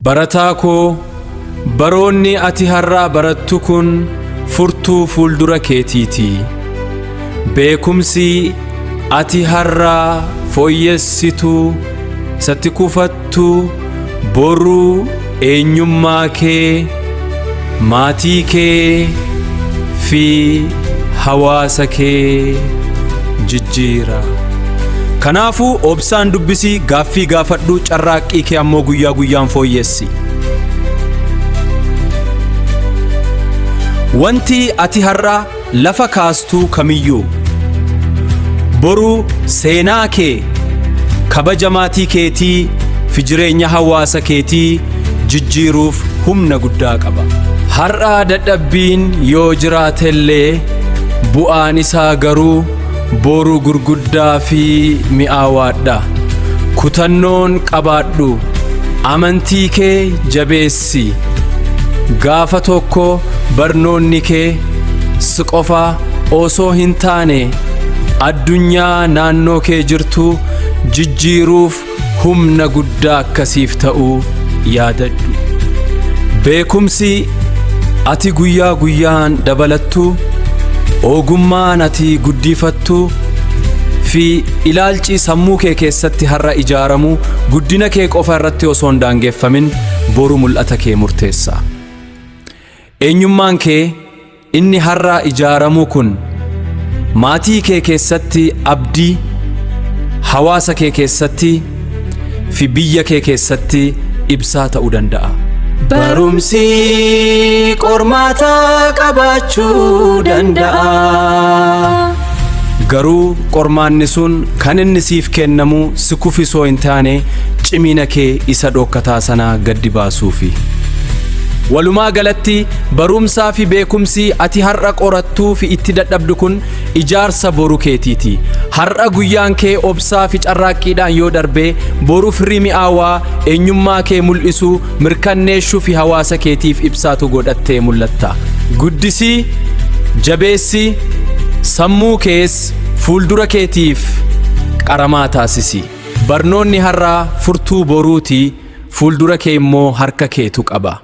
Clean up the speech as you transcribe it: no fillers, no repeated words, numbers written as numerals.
Barataa koo baroonni ati har'a barattu kun furtuu fuuldura keetiiti. Beekumsi ati har'a fooyyessitu satti kufattu boru eenyummaa kee maatii kee fi hawaasa kee jijjiira. Kanaafu obsaan dubbisi gaaffii gaafadhu carraaqqii kee ammoo guyyaa guyyaan fooyyessi. Wanti ati har'a lafa kaastuu kamiyyuu boru seenaa kee kabaja maatii keetii fi jireenya hawaasa keetii jijjiiruuf humna guddaa qaba. Har'a dadhabbiin yoo jiraatellee bu'aan isaa garuu boru gurguddaa fi mi'aawaadha. Kutannoon qabaadhu, amantii kee jabeessi. Gaafa tokko barnoonni kee si qofa osoo hin taane addunyaa naannoo kee jirtu jijjiiruuf humna guddaa akkasiif ta'uu yaadadhu. Beekumsi ati guyyaa guyyaan dabalattu, ogummaan ati guddifattu fi ilaalchi sammuu kee keessatti har'a ijaaramu guddina kee qofa irratti osoo hin daangeffamin boru mul'ata kee murteessa. Eenyummaan kee inni har'a ijaaramu kun maatii kee keessatti abdii, hawaasa kee keessatti fi biyya kee keessatti ibsaa ta'uu danda'a. Barumsi qormaata qabaachuu danda'a. Garuu qormaanni sun kan inni siif kennamu si kufisoo hin taane cimina kee isa dhokkataa sanaa gaddi baasuufi. Walumaa galatti barumsaa fi beekumsi ati har'a qorattuu fi itti dadhabdu kun ijaarsa boru keetiiti. Har'a guyyaan kee obsaa fi carraaqqiidhaan yoo darbee boru firii mi'aawaa eenyummaa kee mul'isu mirkanneessuu fi hawaasa keetiif ibsaatu godhattee mul'atta. Guddisii, jabeessi, sammuu kees fuuldura keetiif qaramaa taasisi. Barnoonni har'a furtuu boruuti, fuuldura kee immoo harka keetu qaba.